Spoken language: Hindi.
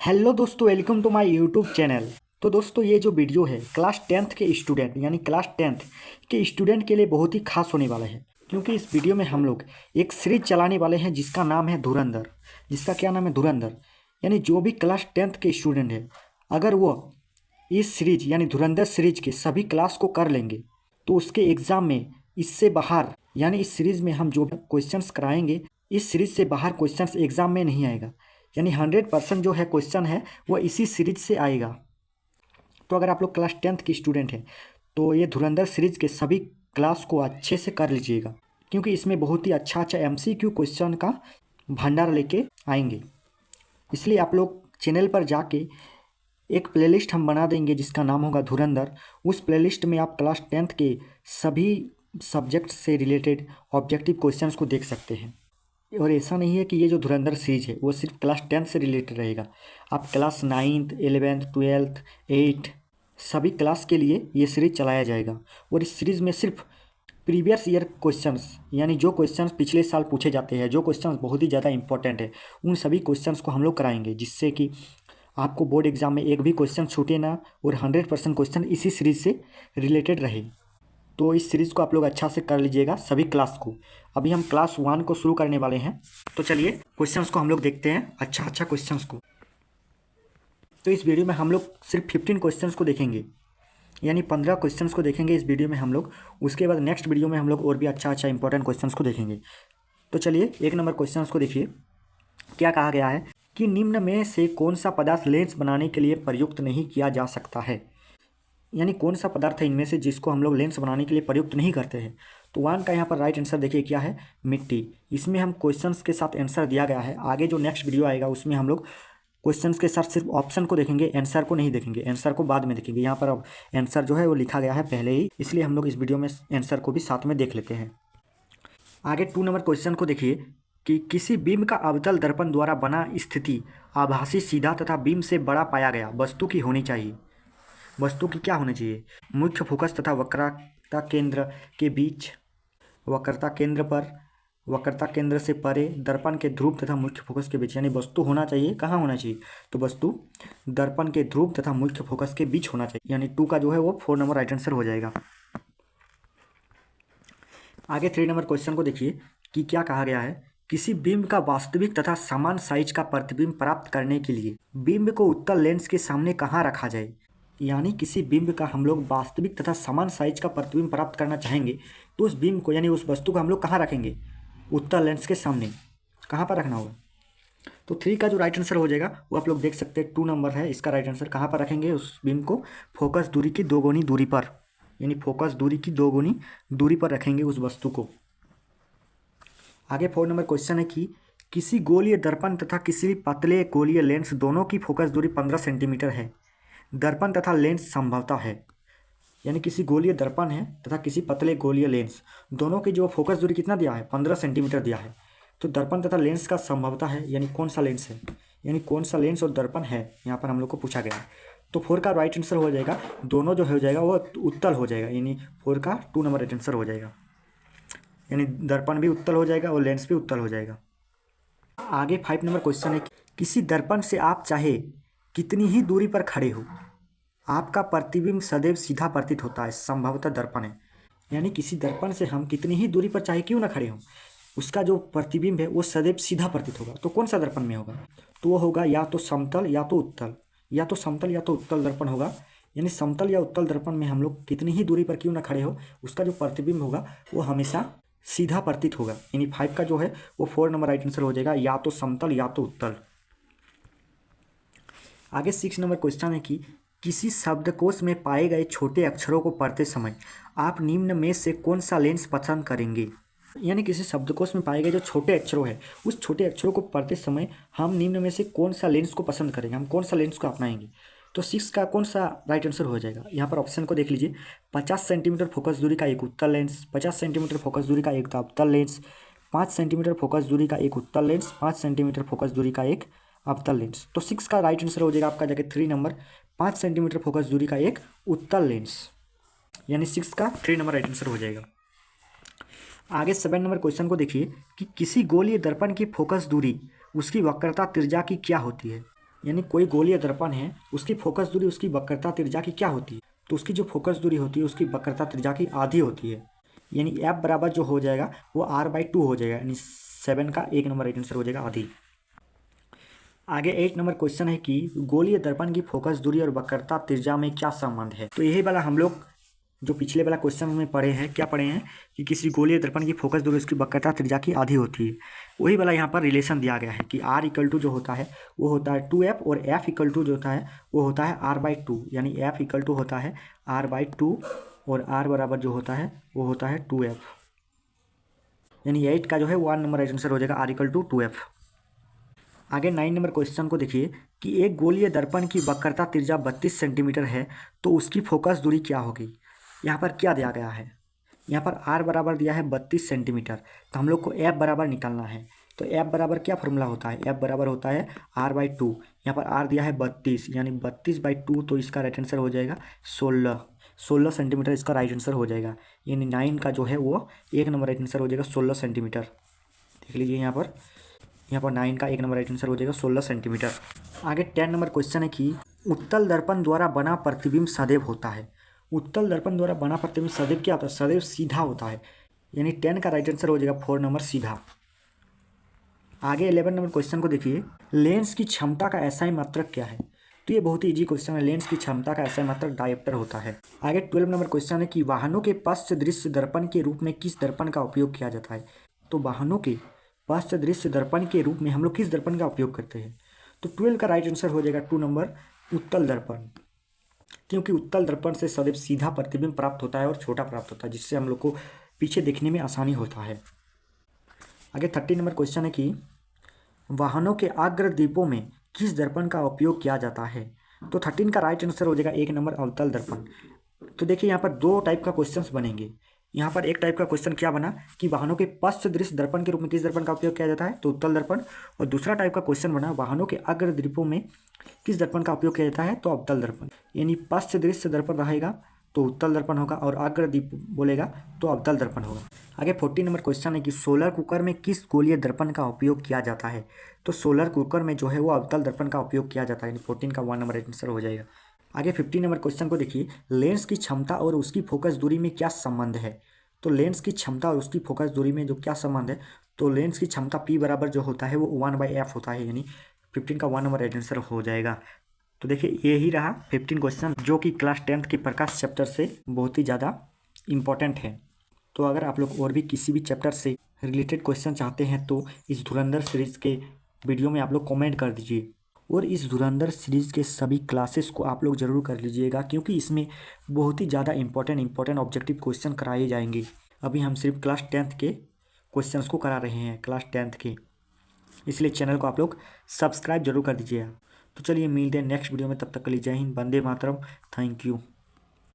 हेलो दोस्तों, welcome to my YouTube channel. तो दोस्तों, ये जो वीडियो है क्लास 10th के स्टूडेंट यानी क्लास 10th के स्टूडेंट के लिए बहुत ही खास होने वाला है, क्योंकि इस वीडियो में हम लोग एक सीरीज चलाने वाले हैं जिसका नाम है धुरंधर। जिसका क्या नाम है? धुरंधर। यानी जो भी क्लास 10th के स्टूडेंट है, अगर वो इस सीरीज यानी धुरंधर सीरीज के सभी क्लास को कर लेंगे तो उसके एग्ज़ाम में इससे बाहर यानी इस सीरीज में हम जो क्वेश्चंस कराएंगे, इस सीरीज से बाहर क्वेश्चंस एग्ज़ाम में नहीं आएगा। यानी 100% जो है क्वेश्चन है वो इसी सीरीज से आएगा। तो अगर आप लोग क्लास 10th के स्टूडेंट हैं तो ये धुरंधर सीरीज के सभी क्लास को अच्छे से कर लीजिएगा, क्योंकि इसमें बहुत ही अच्छा अच्छा MCQ क्वेश्चन का भंडार लेके आएंगे। इसलिए आप लोग चैनल पर जाके एक प्लेलिस्ट हम बना देंगे जिसका नाम होगा धुरंधर। उस प्लेलिस्ट में आप क्लास 10th के सभी सब्जेक्ट से रिलेटेड ऑब्जेक्टिव क्वेश्चंस को देख सकते हैं। और ऐसा नहीं है कि ये जो धुरंधर सीरीज है वो सिर्फ क्लास 10th से रिलेटेड रहेगा। आप class 9th 11th 12th 8th सभी क्लास के लिए ये सीरीज चलाया जाएगा। और इस सीरीज़ में सिर्फ प्रीवियस ईयर क्वेश्चंस यानी जो क्वेश्चंस पिछले साल पूछे जाते हैं, जो क्वेश्चंस बहुत ही ज़्यादा इंपॉर्टेंट है, उन सभी क्वेश्चंस को हम लोग कराएंगे, जिससे कि आपको बोर्ड एग्जाम में एक भी क्वेश्चन छूटे ना और 100% क्वेश्चन इसी सीरीज से रिलेटेड रहे। तो इस सीरीज़ को आप लोग अच्छा से कर लीजिएगा सभी क्लास को। अभी हम क्लास 1 को शुरू करने वाले हैं, तो चलिए क्वेश्चंस को हम लोग देखते हैं, अच्छा अच्छा क्वेश्चंस को। तो इस वीडियो में हम लोग सिर्फ 15 क्वेश्चंस को देखेंगे, यानी 15 क्वेश्चंस को देखेंगे इस वीडियो में हम लोग। उसके बाद नेक्स्ट वीडियो में हम लोग और भी अच्छा अच्छा इंपॉर्टेंट क्वेश्चंस को देखेंगे। तो चलिए 1 नंबर क्वेश्चंस को देखिए। क्या कहा गया है कि निम्न में से कौन सा पदार्थ लेंस बनाने के लिए प्रयुक्त नहीं किया जा सकता है। यानी कौन सा पदार्थ है इनमें से जिसको हम लोग लेंस बनाने के लिए प्रयुक्त नहीं करते हैं। तो 1 का यहाँ पर राइट आंसर देखिए क्या है, मिट्टी। इसमें हम क्वेश्चंस के साथ आंसर दिया गया है। आगे जो नेक्स्ट वीडियो आएगा उसमें हम लोग क्वेश्चंस के साथ सिर्फ ऑप्शन को देखेंगे, आंसर को नहीं देखेंगे, आंसर को बाद में देखेंगे। यहाँ पर अब आंसर जो है वो लिखा गया है पहले ही, इसलिए हम लोग इस वीडियो में आंसर को भी साथ में देख लेते हैं। आगे 2 नंबर क्वेश्चन को देखिए कि किसी बीम का अवतल दर्पण द्वारा बना स्थिति आभासी सीधा तथा बीम से बड़ा पाया गया वस्तु की होनी चाहिए। वस्तु की क्या होनी चाहिए? मुख्य फोकस तथा वक्रता केंद्र के बीच, वक्रता केंद्र पर, वक्रता केंद्र से परे, दर्पण के ध्रुव तथा मुख्य फोकस के बीच। यानी वस्तु होना चाहिए, कहाँ होना चाहिए? तो वस्तु दर्पण के ध्रुव तथा मुख्य फोकस के बीच होना चाहिए। यानी 2 का जो है वो 4 नंबर राइट आंसर हो जाएगा। आगे 3 नंबर क्वेश्चन को देखिए कि क्या कहा गया है। किसी बिंब का वास्तविक तथा समान साइज का प्रतिबिंब प्राप्त करने के लिए बिंब को उत्तल लेंस के सामने कहाँ रखा जाए। यानी किसी बिंब का हम लोग वास्तविक तथा समान साइज का प्रतिबिंब प्राप्त करना चाहेंगे तो उस बिंब को यानी उस वस्तु को हम लोग कहाँ रखेंगे? उत्तल लेंस के सामने। कहाँ पर रखना होगा? तो 3 का जो राइट आंसर हो जाएगा वो आप लोग देख सकते हैं, 2 नंबर है इसका राइट आंसर। कहाँ पर रखेंगे उस बिंब को? फोकस दूरी की 2 गुनी दूरी पर, यानी फोकस दूरी की 2 गुनी दूरी पर रखेंगे उस वस्तु को। आगे 4 नंबर क्वेश्चन है कि किसी गोलीय दर्पण तथा किसी पतले गोलीय लेंस दोनों की फोकस दूरी 15 सेंटीमीटर है। दर्पण तथा लेंस संभवतः है। यानी किसी गोलीय दर्पण है तथा किसी पतले गोलीय लेंस, दोनों की जो फोकस दूरी कितना दिया है? 15 सेंटीमीटर दिया है। तो दर्पण तथा लेंस का संभवतः है, यानी कौन सा लेंस है, यानी कौन सा लेंस और दर्पण है, यहाँ पर हम लोग को पूछा गया है। तो 4 का राइट आंसर हो जाएगा, दोनों जो हो जाएगा वो उत्तल हो जाएगा, यानी 4 का 2 नंबर राइट आंसर हो जाएगा। यानी दर्पण भी उत्तल हो जाएगा और लेंस भी उत्तल हो जाएगा। आगे 5 नंबर क्वेश्चन है, किसी दर्पण से आप चाहे कितनी ही दूरी पर खड़े हो आपका प्रतिबिंब सदैव सीधा प्रतीत होता है, संभवतः दर्पण है। यानी किसी दर्पण से हम कितनी ही दूरी पर चाहे क्यों ना खड़े हों, उसका जो प्रतिबिंब है वो सदैव सीधा प्रतीत होगा। तो कौन सा दर्पण में होगा? तो वो होगा या तो समतल या तो उत्तल, या तो समतल या तो उत्तल दर्पण होगा। यानी समतल या उत्तल दर्पण में हम लोग कितनी ही दूरी पर क्यों ना खड़े हो, उसका जो प्रतिबिंब होगा वो हमेशा सीधा प्रतीत होगा। यानी 5 का जो है वो 4 नंबर राइट आंसर हो जाएगा, या तो समतल या तो उत्तल। आगे 6 नंबर क्वेश्चन है कि किसी शब्दकोश में पाए गए छोटे अक्षरों को पढ़ते समय आप निम्न में से कौन सा लेंस पसंद करेंगे। यानी किसी शब्दकोश में पाए गए जो छोटे अक्षरों है, उस छोटे अक्षरों को पढ़ते समय हम निम्न में से कौन सा लेंस को पसंद करेंगे, हम कौन सा लेंस को अपनाएंगे। तो 6 का कौन सा राइट आंसर हो जाएगा? यहाँ पर ऑप्शन को देख लीजिए। 50 सेंटीमीटर फोकस दूरी का एक उत्तल लेंस, 50 सेंटीमीटर फोकस दूरी का एक अवतल लेंस, 5 सेंटीमीटर फोकस दूरी का एक उत्तल लेंस, 5 सेंटीमीटर फोकस दूरी का एक अवतल लेंस। तो 6 का राइट आंसर हो जाएगा आपका जगह 3 नंबर, 5 सेंटीमीटर फोकस दूरी का एक उत्तल लेंस। यानी 6 का 3 नंबर राइट आंसर हो जाएगा। आगे 7 नंबर क्वेश्चन को देखिए कि किसी गोलीय दर्पण की फोकस दूरी उसकी वक्रता त्रिज्या की क्या होती है। यानी कोई गोल या दर्पण है, उसकी फोकस दूरी उसकी वक्रता त्रिज्या की क्या होती है, तो उसकी जो फोकस दूरी होती है उसकी वक्रता त्रिज्या की आधी होती है। यानी एफ बराबर जो हो जाएगा वो r/2 हो जाएगा, यानी 7 का 1 नंबर राइट आंसर हो जाएगा आधी। आगे 8 नंबर क्वेश्चन है कि गोलीय दर्पण की फोकस दूरी और वक्रता त्रिज्या में क्या संबंध है। तो यही वाला हम लोग जो पिछले वाला क्वेश्चन में पढ़े हैं, क्या पढ़े हैं कि किसी गोलीय दर्पण की फोकस दूरी उसकी वक्रता त्रिज्या की आधी होती है। वही वाला यहाँ पर रिलेशन दिया गया है कि r इक्वल टू जो होता है वो होता है 2f और f इक्वल टू जो होता है वो होता है r/2, यानी f इक्वल टू होता है r/2 और r बराबर जो होता है वो होता है 2f, यानी 8 का जो है 1 नंबर राइट आंसर हो जाएगा r इक्वल टू 2f। आगे 9 नंबर क्वेश्चन को देखिए कि एक गोलीय दर्पण की वक्रता त्रिज्या 32 सेंटीमीटर है तो उसकी फोकस दूरी क्या होगी। यहाँ पर क्या दिया गया है, यहाँ पर r बराबर दिया है 32 सेंटीमीटर, तो हम लोग को f बराबर निकालना है। तो f बराबर क्या फॉर्मूला होता है, f बराबर होता है r/2। यहाँ पर r दिया है 32, यानी 32/2, तो इसका राइट आंसर हो जाएगा 16 सेंटीमीटर इसका राइट आंसर हो जाएगा। यानी 9 का जो है वो 1 नंबर राइट आंसर हो जाएगा 16 सेंटीमीटर। देख लीजिए यहाँ पर 9 का 1 नंबर राइट आंसर हो जाएगा 16 सेंटीमीटर। आगे 10 नंबर क्वेश्चन है कि उत्तल दर्पण द्वारा बना प्रतिबिंब सदैव होता है। उत्तल दर्पण द्वारा बना प्रतिबिंब सदैव क्या होता है, सदैव सीधा होता है, यानी 10 का राइट आंसर हो जाएगा 4 नंबर सीधा। आगे 11 नंबर क्वेश्चन को देखिए, लेंस की क्षमता का एसआई मात्रक क्या है। तो ये बहुत ही इजी क्वेश्चन है, लेंस की क्षमता का एसआई मात्रक डायोप्टर होता है। आगे 12 नंबर क्वेश्चन है कि वाहनों के पश्च दृश्य दर्पण के रूप में किस दर्पण का उपयोग किया जाता है। तो वाहनों के पश्च दृश्य दर्पण के रूप में हम लोग किस दर्पण का उपयोग करते हैं। तो 12 का राइट आंसर हो जाएगा 2 नंबर उत्तल दर्पण, क्योंकि उत्तल दर्पण से सदैव सीधा प्रतिबिंब प्राप्त होता है और छोटा प्राप्त होता है, जिससे हम लोग को पीछे देखने में आसानी होता है। आगे 30 नंबर क्वेश्चन है कि वाहनों के अग्रदीपों में किस दर्पण का उपयोग किया जाता है। तो 13 का राइट आंसर हो जाएगा 1 नंबर अवतल दर्पण। तो देखिए यहाँ पर 2 टाइप का क्वेश्चंस बनेंगे। यहाँ पर एक टाइप का क्वेश्चन क्या बना कि वाहनों के पश्च दृश्य दर्पण के रूप में किस दर्पण का उपयोग किया जाता है, तो उत्तल दर्पण। और दूसरा टाइप का क्वेश्चन बना वाहनों के अग्रदीपों में किस दर्पण का उपयोग किया जाता है, तो अवतल दर्पण। यानी पश्च दृश्य दर्पण रहेगा तो उत्तल दर्पण होगा और अग्रदीप बोलेगा तो अवतल दर्पण होगा। आगे 40 नंबर क्वेश्चन है कि सोलर कुकर में किस गोलीय दर्पण का उपयोग किया जाता है। तो सोलर कुकर में जो है वो अवतल दर्पण का उपयोग किया जाता है, यानी 14 का 1 नंबर आंसर हो जाएगा। आगे 50 नंबर क्वेश्चन को देखिए, लेंस की क्षमता और उसकी फोकस दूरी में क्या संबंध है। तो लेंस की क्षमता और उसकी फोकस दूरी में जो क्या संबंध है, तो लेंस की क्षमता P बराबर जो होता है वो 1/f होता है, यानी 15 का 1 नंबर आंसर हो जाएगा। तो देखिए ये ही रहा 15 क्वेश्चन, जो कि क्लास 10th के प्रकाश चैप्टर से बहुत ही ज़्यादा इम्पॉर्टेंट है। तो अगर आप लोग और भी किसी भी चैप्टर से रिलेटेड क्वेश्चन चाहते हैं तो इस धुरंधर सीरीज़ के वीडियो में आप लोग कमेंट कर दीजिए, और इस धुरंधर सीरीज़ के सभी क्लासेस को आप लोग ज़रूर कर लीजिएगा, क्योंकि इसमें बहुत ही ज़्यादा इंपॉर्टेंट ऑब्जेक्टिव क्वेश्चन कराए जाएंगे। अभी हम सिर्फ क्लास 10th के क्वेश्चंस को करा रहे हैं, क्लास 10th के, इसलिए चैनल को आप लोग सब्सक्राइब जरूर कर दीजिएगा। तो चलिए मिलते हैं नेक्स्ट वीडियो में, तब तक के लिए जय हिंद, वंदे मातरम, थैंक यू।